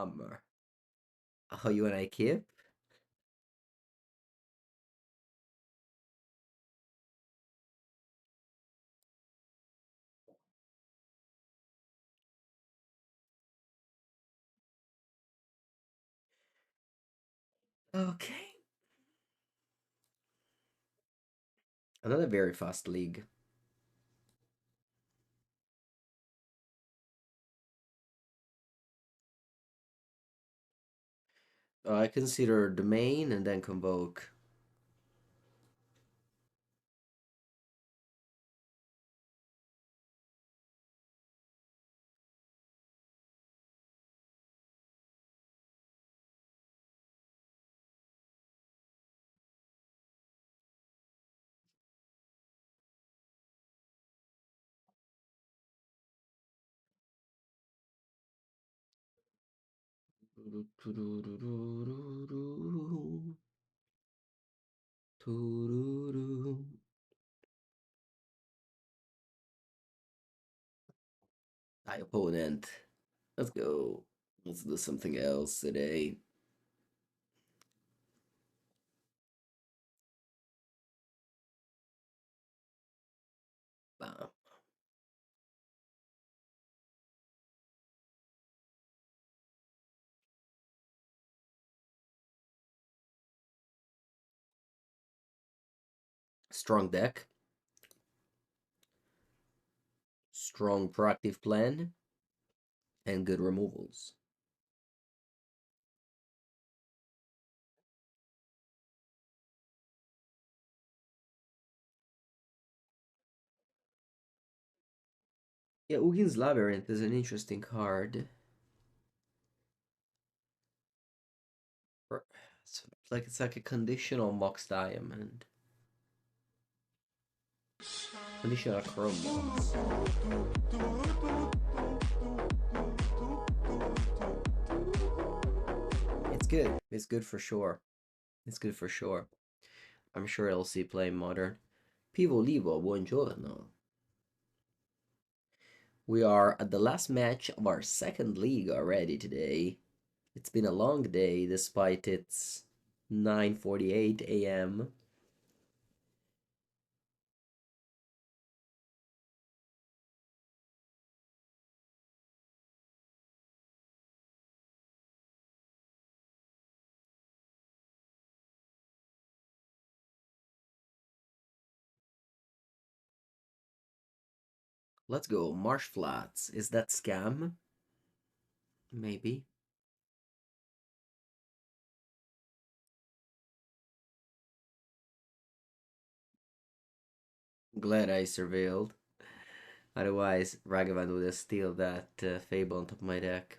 Hammer. Oh, you and I keep? Okay. Another very fast league. I consider domain and then convoke. Hi, opponent. Let's go. Let's do something else today. Bam. Strong deck. Strong proactive plan. And good removals. Yeah, Ugin's Labyrinth is an interesting card. It's like a conditional Mox Diamond. Conditional Chrome Mox. It's good. It's good for sure. It's good for sure. I'm sure I'll see play modern. Pivo Livo, buongiorno. We are at the last match of our second league already today. It's been a long day despite it's 9:48 a.m. Let's go. Marsh Flats. Is that scam? Maybe. Glad I surveilled. Otherwise, Ragavan would have steal that Fable on top of my deck.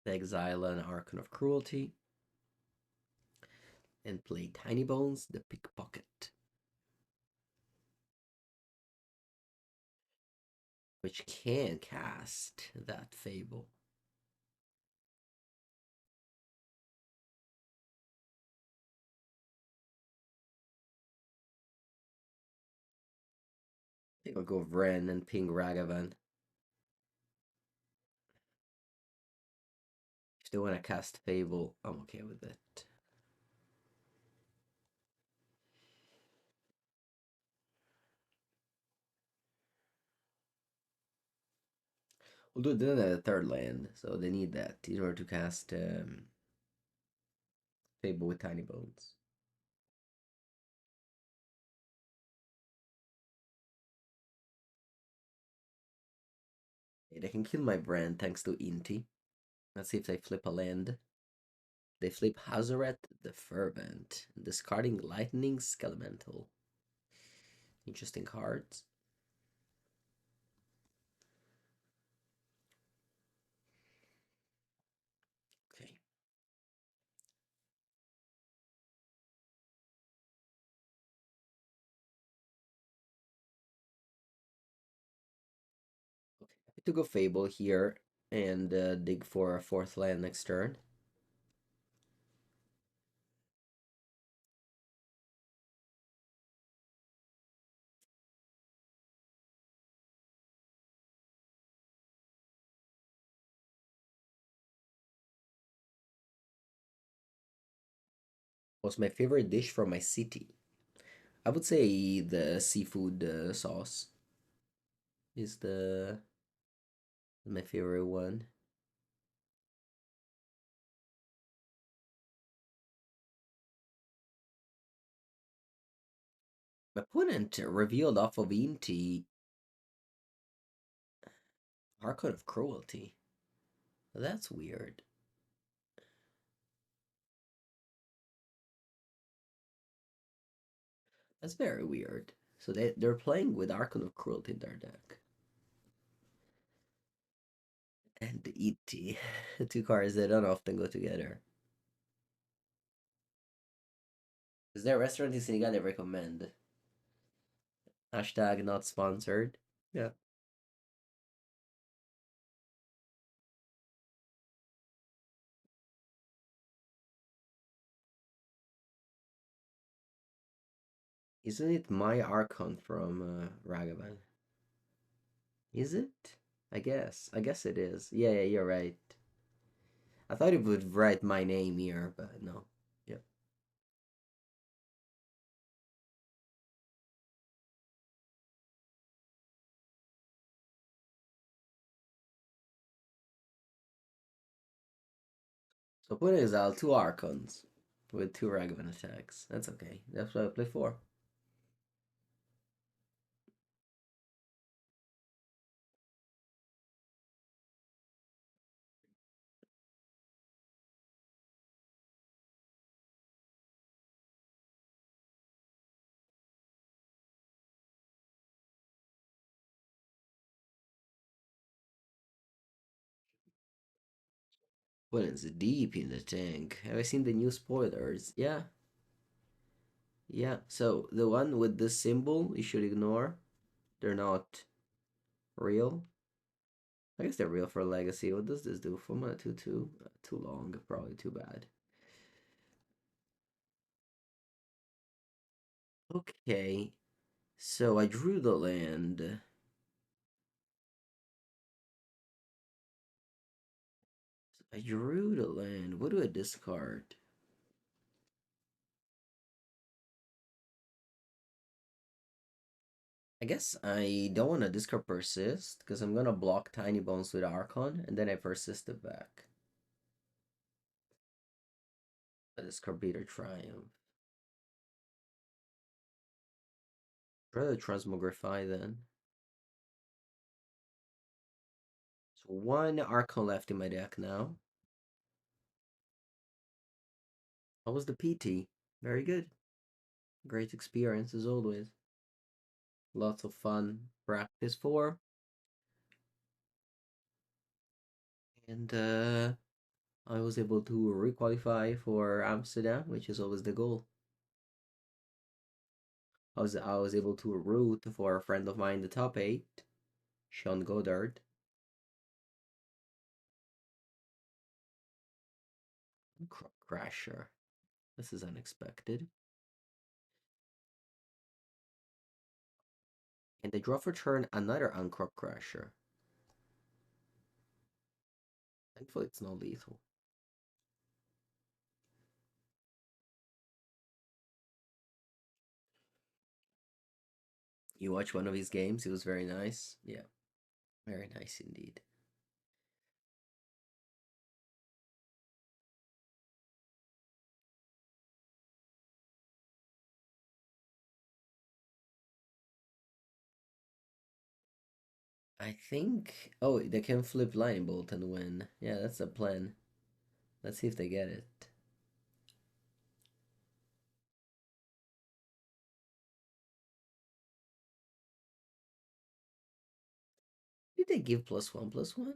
Exile an Archon of Cruelty. And play Tiny Bones, the Pickpocket. Which can cast that Fable. I think I'll go Wrenn and ping Ragavan. If they want to cast Fable, I'm okay with it. We'll do then a third land, so they need that in order to cast Fable with Tiny Bones. Hey, they can kill my brand thanks to Inti. Let's see if they flip a land. They flip Hazoret the Fervent, discarding Lightning Skelemental. Interesting cards. Okay. Okay. To go Fable here and dig for a fourth land next turn. What's my favorite dish from my city? I would say the seafood sauce is the my favorite one. My opponent revealed off of Inti Archon of Cruelty. That's weird. That's very weird. So they're playing with Archon of Cruelty in their deck. And E.T. Two cards that don't often go together. Is there a restaurant in Senegal I recommend? Hashtag not sponsored. Yeah. Isn't it my Archon from Ragavan? Is it? I guess. I guess it is. Yeah, yeah, you're right. I thought it would write my name here, but no. Yep. So put in exile two Archons with two Ragavan attacks. That's okay. That's what I play for. Villains deep in the tank. Have I seen the new spoilers? Yeah, yeah. So the one with this symbol you should ignore. They're not real. I guess they're real for Legacy. What does this do? For mana 2/2? Too long, probably too bad. Okay, so I drew the land. I drew the land. What do I discard? I guess I don't want to discard Persist because I'm gonna block Tiny Bones with Archon and then I persist it back. I discard Bitter Triumph. Try to Transmogrify then. So one Archon left in my deck now. How was the PT? Very good. Great experience as always. Lots of fun practice for. And I was able to requalify for Amsterdam, which is always the goal. I was able to root for a friend of mine, the top eight, Sean Goddard. Crasher. This is unexpected. And they draw for turn another Uncrop Crasher. Thankfully, it's not lethal. You watch one of his games, it was very nice. Yeah, very nice indeed. I think. Oh, they can flip Lightning Bolt and win. Yeah, that's the plan. Let's see if they get it. Did they give +1/+1?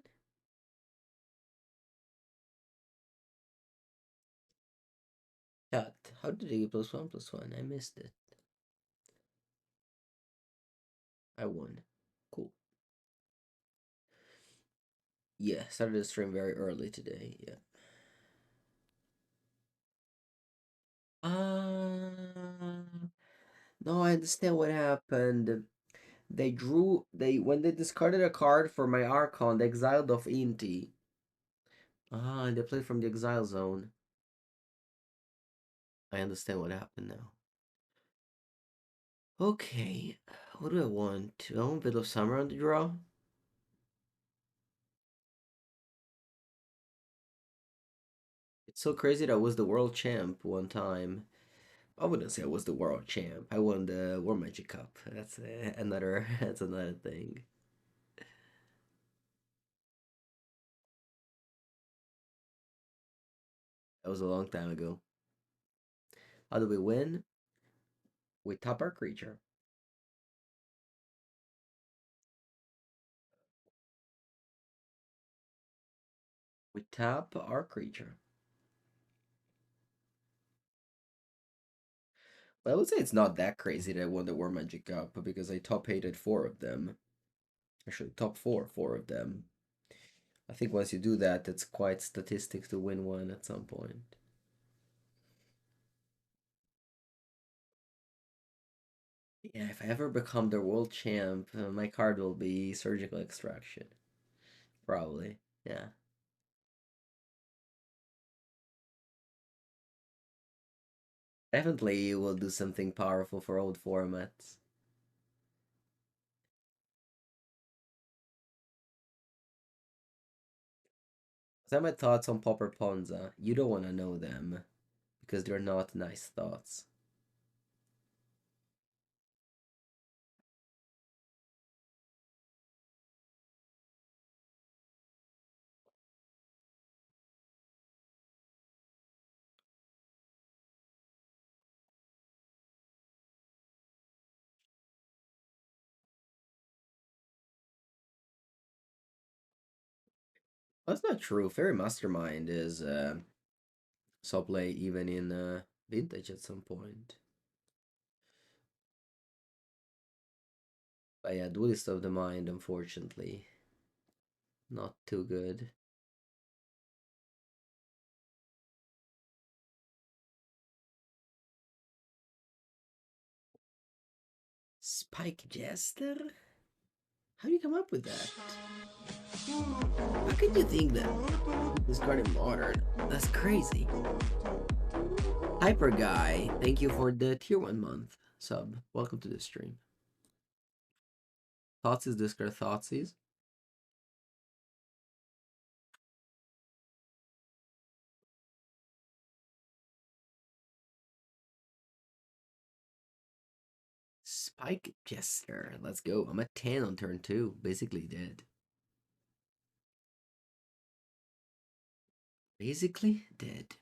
Chat, how did they give +1/+1? I missed it. I won. Cool. Yeah, started the stream very early today. Yeah. No, I understand what happened. When they discarded a card for my Archon, they exiled off Inti. And they played from the exile zone. I understand what happened now. Okay, what do I want? I want a bit of summer on the draw. It's so crazy that I was the world champ one time. I wouldn't say I was the world champ. I won the War Magic Cup. That's another. That's another thing. That was a long time ago. How do we win? We top our creature. We tap our creature. Well, I would say it's not that crazy that I won the War Magic Cup because I top 8'd four of them. Actually, top four of them. I think once you do that, it's quite statistic to win one at some point. Yeah, if I ever become the world champ, my card will be Surgical Extraction. Probably. Yeah. Definitely will do something powerful for old formats. So my thoughts on Popper Ponza. You don't want to know them because they're not nice thoughts. That's not true. Fairy Mastermind is saw play even in Vintage at some point. But yeah, Duelist of the Mind, unfortunately, not too good. Spike Jester? How do you come up with that? How could you think that? This card in Modern? That's crazy. Hyper Guy, thank you for the tier 1 month sub. Welcome to the stream. Thoughtseize, discard Thoughtseize. Spike Jester. Let's go. I'm at 10 on turn 2. Basically dead. Basically dead.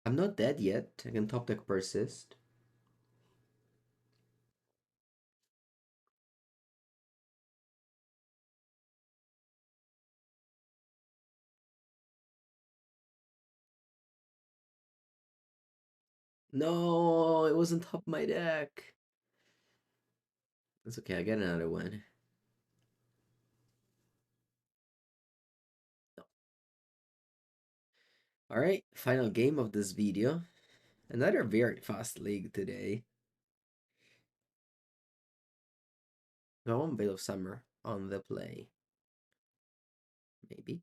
I'm not dead yet. I can top deck Persist. No, it wasn't top my deck. That's okay, I get another one. No. Alright, final game of this video. Another very fast league today. I want Veil of Summer on the play. Maybe.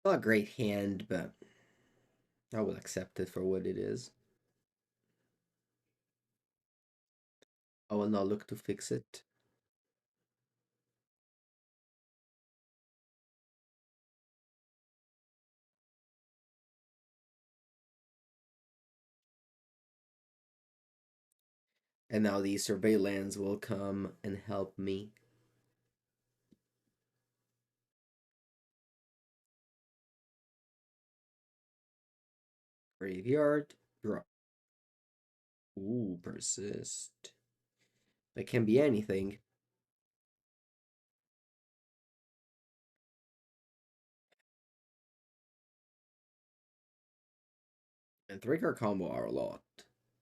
Not a great hand, but I will accept it for what it is. I will not look to fix it. And now the surveillance will come and help me. Graveyard, draw. Ooh, persist. That can be anything. And 3-card combo are a lot.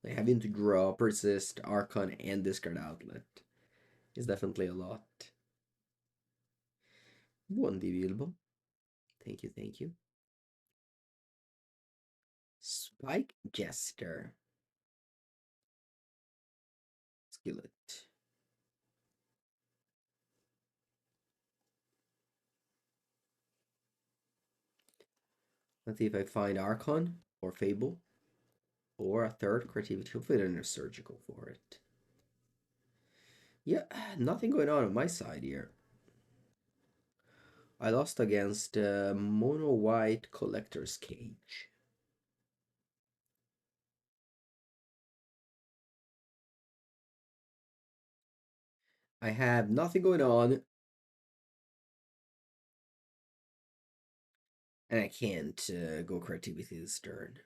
Like having to draw, persist, Archon, and discard outlet is definitely a lot. Buon Thank you, thank you. Spike Jester. Skillet. Let's see if I find Archon or Fable or a third creativity. Hopefully, they're surgical for it. Yeah, nothing going on my side here. I lost against Mono White Collector's Cage. I have nothing going on. And I can't go creativity this turn.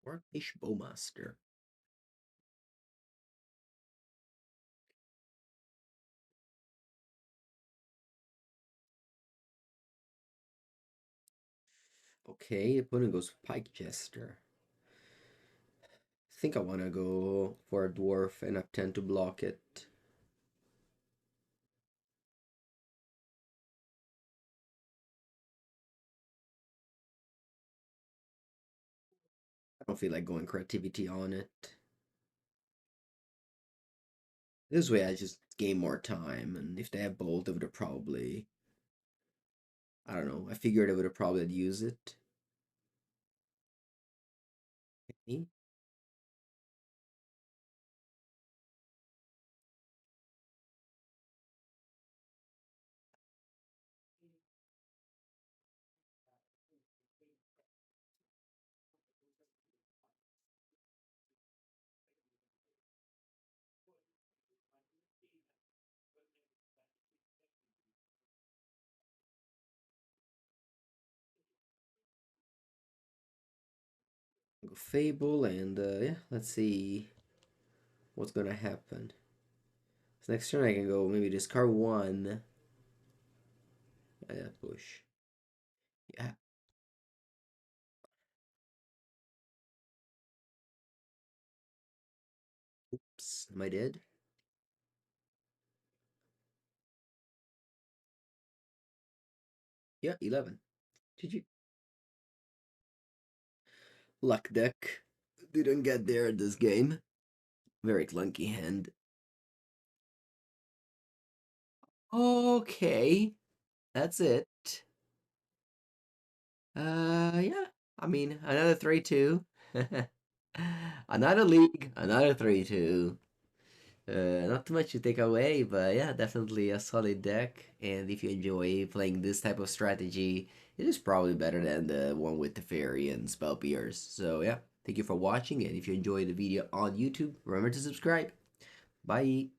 Orcish Bowmaster. Okay, opponent goes Pike Jester. I think I want to go for a dwarf and attempt to block it. I don't feel like going creativity on it. This way I just gain more time, and if they have bolt, they would have probably... I don't know, I figured I would have probably used it. Okay. Go Fable, and yeah, let's see what's gonna happen. So next turn I can go maybe discard one. Push. Yeah. Oops, am I dead? Yeah, 11. GG. Luck deck. Didn't get there this game. Very clunky hand. Okay. That's it. Yeah. I mean, another 3-2. Another league, another 3-2. Not too much to take away, but yeah, definitely a solid deck. And if you enjoy playing this type of strategy, it is probably better than the one with the fairy and spell pierce. So yeah, thank you for watching, and if you enjoyed the video on YouTube, remember to subscribe. Bye.